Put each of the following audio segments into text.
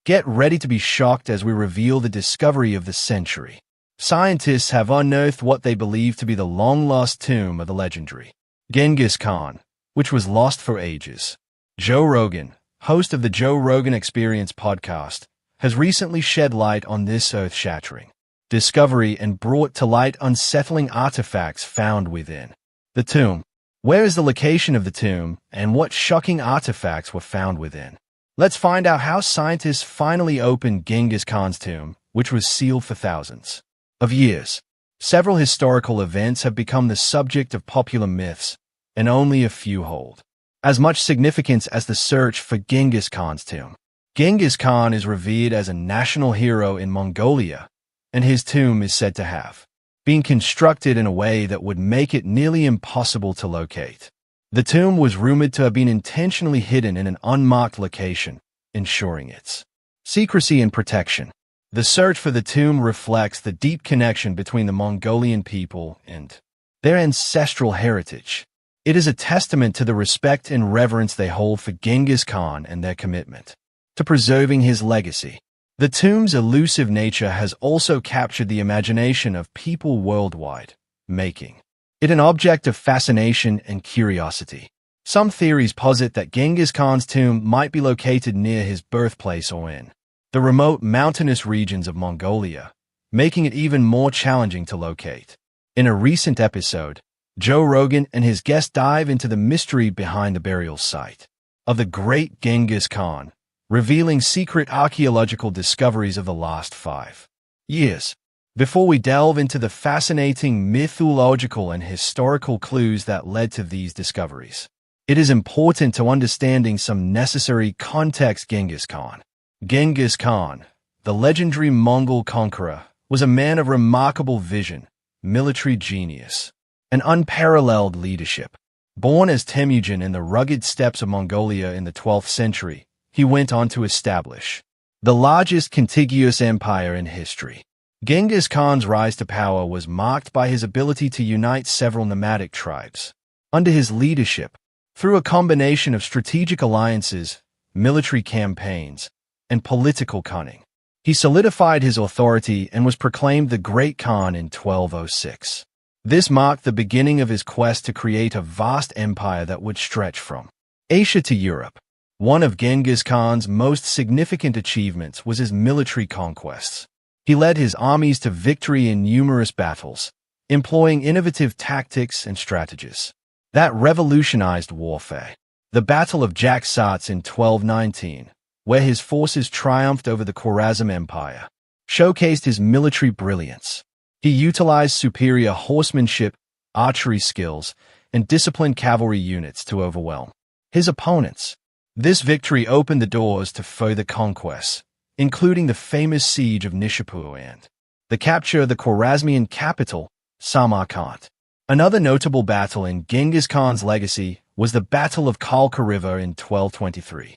Get ready to be shocked as we reveal the discovery of the century. Scientists have unearthed what they believe to be the long-lost tomb of the legendary Genghis Khan, which was lost for ages. Joe Rogan, host of the Joe Rogan Experience podcast, has recently shed light on this earth-shattering discovery and brought to light unsettling artifacts found within the tomb. Where is the location of the tomb, and what shocking artifacts were found within? Let's find out how scientists finally opened Genghis Khan's tomb, which was sealed for thousands of years. Several historical events have become the subject of popular myths, and only a few hold as much significance as the search for Genghis Khan's tomb. Genghis Khan is revered as a national hero in Mongolia, and his tomb is said to have been constructed in a way that would make it nearly impossible to locate. The tomb was rumored to have been intentionally hidden in an unmarked location, ensuring its secrecy and protection. The search for the tomb reflects the deep connection between the Mongolian people and their ancestral heritage. It is a testament to the respect and reverence they hold for Genghis Khan and their commitment to preserving his legacy. The tomb's elusive nature has also captured the imagination of people worldwide, making it an object of fascination and curiosity. Some theories posit that Genghis Khan's tomb might be located near his birthplace or in the remote mountainous regions of Mongolia, making it even more challenging to locate. In a recent episode, Joe Rogan and his guest dive into the mystery behind the burial site of the great Genghis Khan, revealing secret archaeological discoveries of the last 5 years. Before we delve into the fascinating mythological and historical clues that led to these discoveries, it is important to understanding some necessary context. Genghis Khan. Genghis Khan, the legendary Mongol conqueror, was a man of remarkable vision, military genius, and unparalleled leadership. Born as Temujin in the rugged steppes of Mongolia in the 12th century, he went on to establish the largest contiguous empire in history. Genghis Khan's rise to power was marked by his ability to unite several nomadic tribes under his leadership. Through a combination of strategic alliances, military campaigns, and political cunning, he solidified his authority and was proclaimed the Great Khan in 1206. This marked the beginning of his quest to create a vast empire that would stretch from Asia to Europe. One of Genghis Khan's most significant achievements was his military conquests. He led his armies to victory in numerous battles, employing innovative tactics and strategies that revolutionized warfare. The Battle of Genghis in 1219, where his forces triumphed over the Khwarezm Empire, showcased his military brilliance. He utilized superior horsemanship, archery skills, and disciplined cavalry units to overwhelm his opponents. This victory opened the doors to further conquests, including the famous siege of Nishapur and the capture of the Khwarezmian capital, Samarkand. Another notable battle in Genghis Khan's legacy was the Battle of Khalkha River in 1223.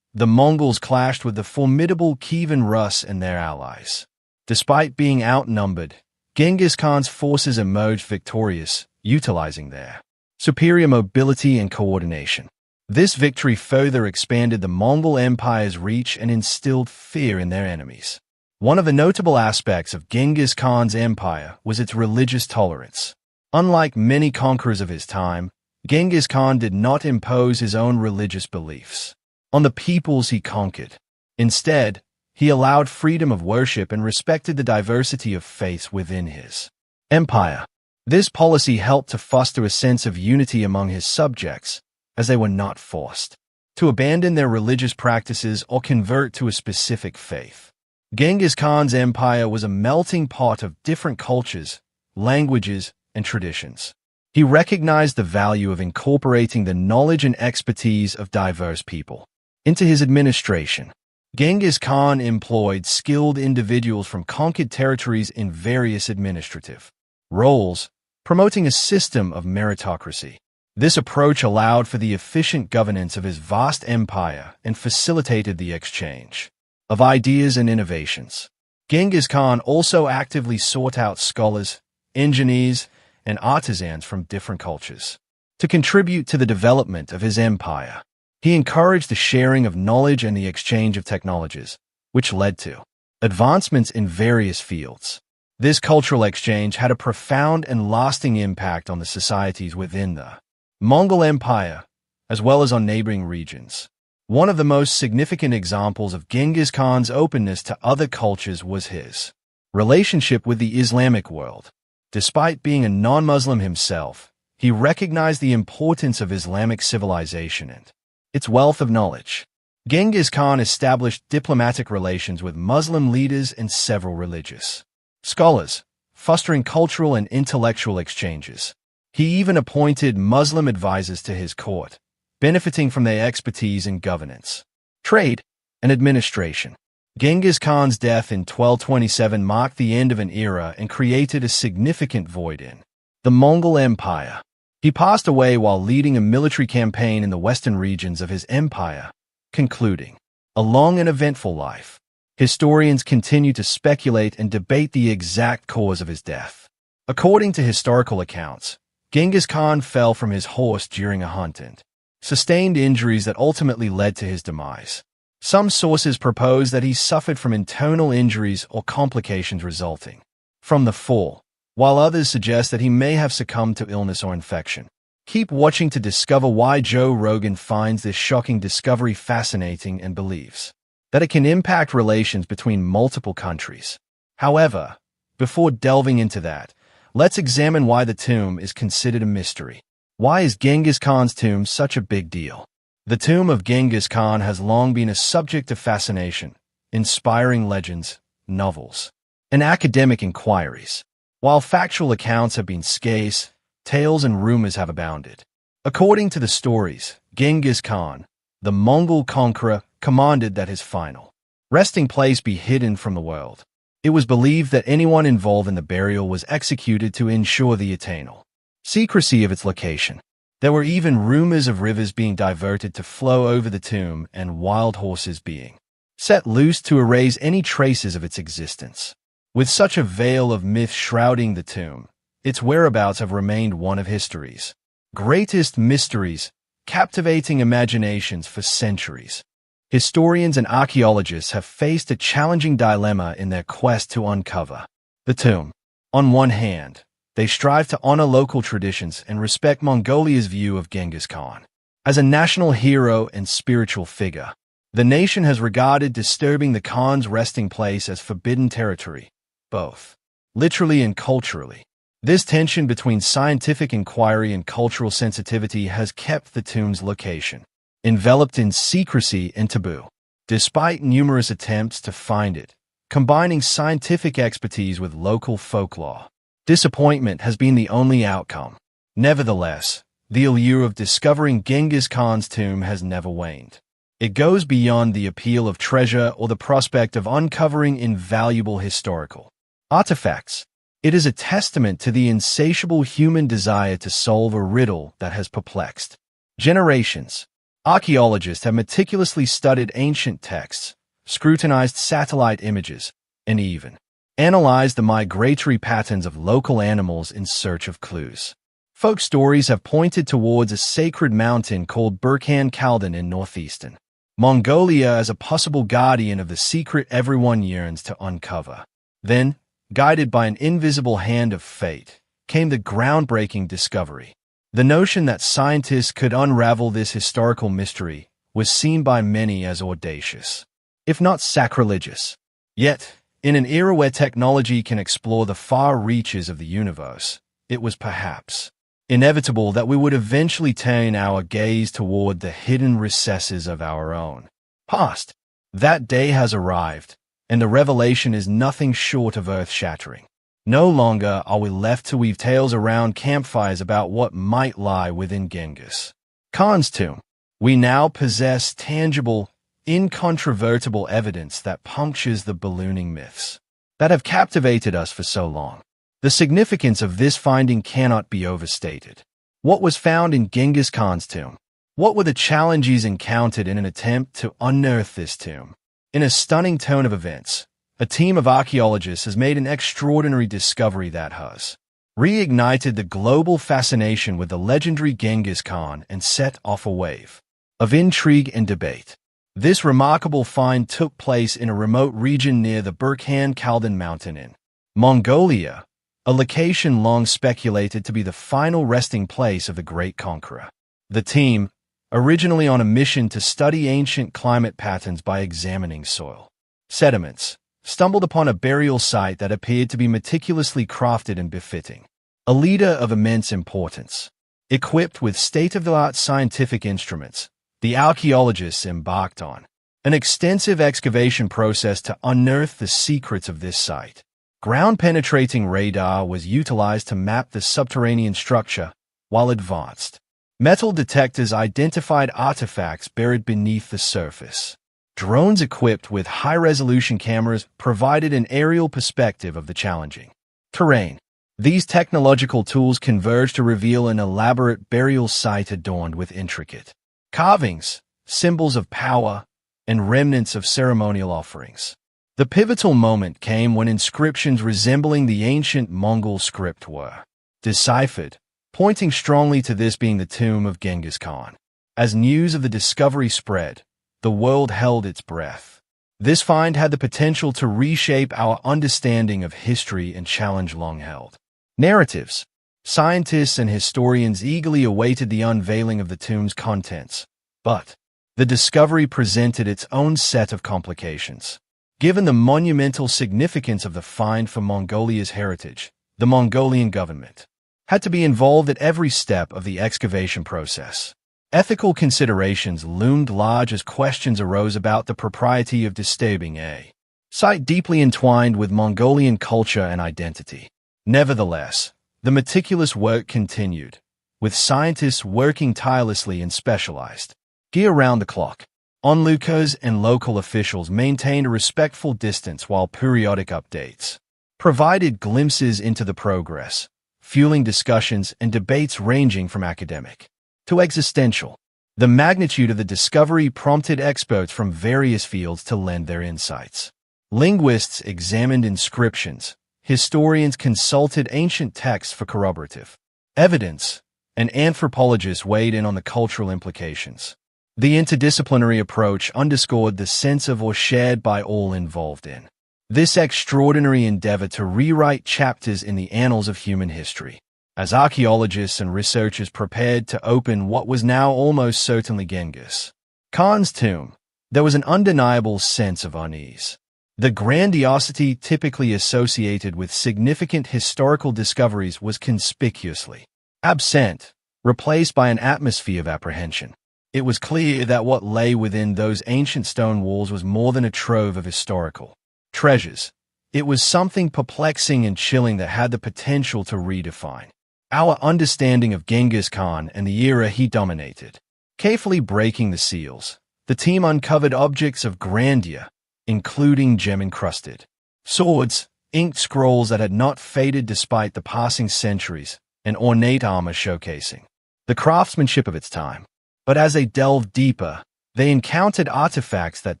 The Mongols clashed with the formidable Kievan Rus and their allies. Despite being outnumbered, Genghis Khan's forces emerged victorious, utilizing their superior mobility and coordination. This victory further expanded the Mongol Empire's reach and instilled fear in their enemies. One of the notable aspects of Genghis Khan's empire was its religious tolerance. Unlike many conquerors of his time, Genghis Khan did not impose his own religious beliefs on the peoples he conquered. Instead, he allowed freedom of worship and respected the diversity of faiths within his empire. This policy helped to foster a sense of unity among his subjects, as they were not forced to abandon their religious practices or convert to a specific faith. Genghis Khan's empire was a melting pot of different cultures, languages, and traditions. He recognized the value of incorporating the knowledge and expertise of diverse people into his administration. Genghis Khan employed skilled individuals from conquered territories in various administrative roles, promoting a system of meritocracy. This approach allowed for the efficient governance of his vast empire and facilitated the exchange of ideas and innovations. Genghis Khan also actively sought out scholars, engineers, and artisans from different cultures to contribute to the development of his empire. He encouraged the sharing of knowledge and the exchange of technologies, which led to advancements in various fields. This cultural exchange had a profound and lasting impact on the societies within the Mongol Empire, as well as on neighboring regions. One of the most significant examples of Genghis Khan's openness to other cultures was his relationship with the Islamic world. Despite being a non-Muslim himself, he recognized the importance of Islamic civilization and its wealth of knowledge. Genghis Khan established diplomatic relations with Muslim leaders and several religious scholars, fostering cultural and intellectual exchanges. He even appointed Muslim advisors to his court, benefiting from their expertise in governance, trade, and administration. Genghis Khan's death in 1227 marked the end of an era and created a significant void in the Mongol Empire. He passed away while leading a military campaign in the western regions of his empire, concluding a long and eventful life. Historians continue to speculate and debate the exact cause of his death. According to historical accounts, Genghis Khan fell from his horse during a hunt and sustained injuries that ultimately led to his demise. Some sources propose that he suffered from internal injuries or complications resulting from the fall, while others suggest that he may have succumbed to illness or infection. Keep watching to discover why Joe Rogan finds this shocking discovery fascinating and believes that it can impact relations between multiple countries. However, before delving into that, let's examine why the tomb is considered a mystery. Why is Genghis Khan's tomb such a big deal? The tomb of Genghis Khan has long been a subject of fascination, inspiring legends, novels, and academic inquiries. While factual accounts have been scarce, tales and rumors have abounded. According to the stories, Genghis Khan, the Mongol conqueror, commanded that his final resting place be hidden from the world. It was believed that anyone involved in the burial was executed to ensure the eternal secrecy of its location. There were even rumors of rivers being diverted to flow over the tomb and wild horses being set loose to erase any traces of its existence. With such a veil of myth shrouding the tomb, its whereabouts have remained one of history's greatest mysteries, captivating imaginations for centuries. Historians and archaeologists have faced a challenging dilemma in their quest to uncover the tomb. On one hand, they strive to honor local traditions and respect Mongolia's view of Genghis Khan as a national hero and spiritual figure. The nation has regarded disturbing the Khan's resting place as forbidden territory, both literally and culturally. This tension between scientific inquiry and cultural sensitivity has kept the tomb's location enveloped in secrecy and taboo. Despite numerous attempts to find it, combining scientific expertise with local folklore, disappointment has been the only outcome. Nevertheless, the allure of discovering Genghis Khan's tomb has never waned. It goes beyond the appeal of treasure or the prospect of uncovering invaluable historical artifacts. It is a testament to the insatiable human desire to solve a riddle that has perplexed generations. Archaeologists have meticulously studied ancient texts, scrutinized satellite images, and even analyzed the migratory patterns of local animals in search of clues. Folk stories have pointed towards a sacred mountain called Burkhan Khaldan in northeastern Mongolia as a possible guardian of the secret everyone yearns to uncover. Then, guided by an invisible hand of fate, came the groundbreaking discovery. The notion that scientists could unravel this historical mystery was seen by many as audacious, if not sacrilegious. Yet, in an era where technology can explore the far reaches of the universe, it was perhaps inevitable that we would eventually turn our gaze toward the hidden recesses of our own past. That day has arrived, and the revelation is nothing short of earth-shattering. No longer are we left to weave tales around campfires about what might lie within Genghis Khan's tomb. We now possess tangible, incontrovertible evidence that punctures the ballooning myths that have captivated us for so long. The significance of this finding cannot be overstated. What was found in Genghis Khan's tomb? What were the challenges encountered in an attempt to unearth this tomb? In a stunning turn of events, a team of archaeologists has made an extraordinary discovery that has reignited the global fascination with the legendary Genghis Khan and set off a wave of intrigue and debate. This remarkable find took place in a remote region near the Burkhan-Kaldon mountain in Mongolia, a location long speculated to be the final resting place of the great conqueror. The team, originally on a mission to study ancient climate patterns by examining soil sediments, stumbled upon a burial site that appeared to be meticulously crafted and befitting a leader of immense importance. Equipped with state-of-the-art scientific instruments, the archaeologists embarked on an extensive excavation process to unearth the secrets of this site. Ground-penetrating radar was utilized to map the subterranean structure, while advanced metal detectors identified artifacts buried beneath the surface. Drones equipped with high-resolution cameras provided an aerial perspective of the challenging terrain. These technological tools converged to reveal an elaborate burial site adorned with intricate carvings, symbols of power, and remnants of ceremonial offerings. The pivotal moment came when inscriptions resembling the ancient Mongol script were deciphered, pointing strongly to this being the tomb of Genghis Khan. As news of the discovery spread, the world held its breath. This find had the potential to reshape our understanding of history and challenge long-held narratives. Scientists and historians eagerly awaited the unveiling of the tomb's contents, but the discovery presented its own set of complications. Given the monumental significance of the find for Mongolia's heritage, the Mongolian government had to be involved at every step of the excavation process. Ethical considerations loomed large as questions arose about the propriety of disturbing a site deeply entwined with Mongolian culture and identity. Nevertheless, the meticulous work continued, with scientists working tirelessly in specialized gear around the clock. Onlookers and local officials maintained a respectful distance while periodic updates provided glimpses into the progress, fueling discussions and debates ranging from academic to existential. The magnitude of the discovery prompted experts from various fields to lend their insights. Linguists examined inscriptions, historians consulted ancient texts for corroborative evidence, and anthropologists weighed in on the cultural implications. The interdisciplinary approach underscored the sense of awe shared by all involved in this extraordinary endeavor to rewrite chapters in the annals of human history. As archaeologists and researchers prepared to open what was now almost certainly Genghis Khan's tomb, there was an undeniable sense of unease. The grandiosity typically associated with significant historical discoveries was conspicuously absent, replaced by an atmosphere of apprehension. It was clear that what lay within those ancient stone walls was more than a trove of historical treasures. It was something perplexing and chilling that had the potential to redefine our understanding of Genghis Khan and the era he dominated. Carefully breaking the seals, the team uncovered objects of grandeur, including gem-encrusted swords, inked scrolls that had not faded despite the passing centuries, and ornate armor showcasing the craftsmanship of its time. But as they delved deeper, they encountered artifacts that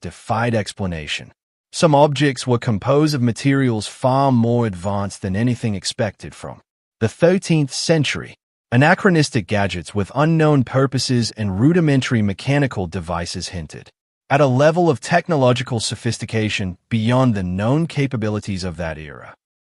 defied explanation. Some objects were composed of materials far more advanced than anything expected from the 13th century. Anachronistic gadgets with unknown purposes and rudimentary mechanical devices hinted at a level of technological sophistication beyond the known capabilities of that era.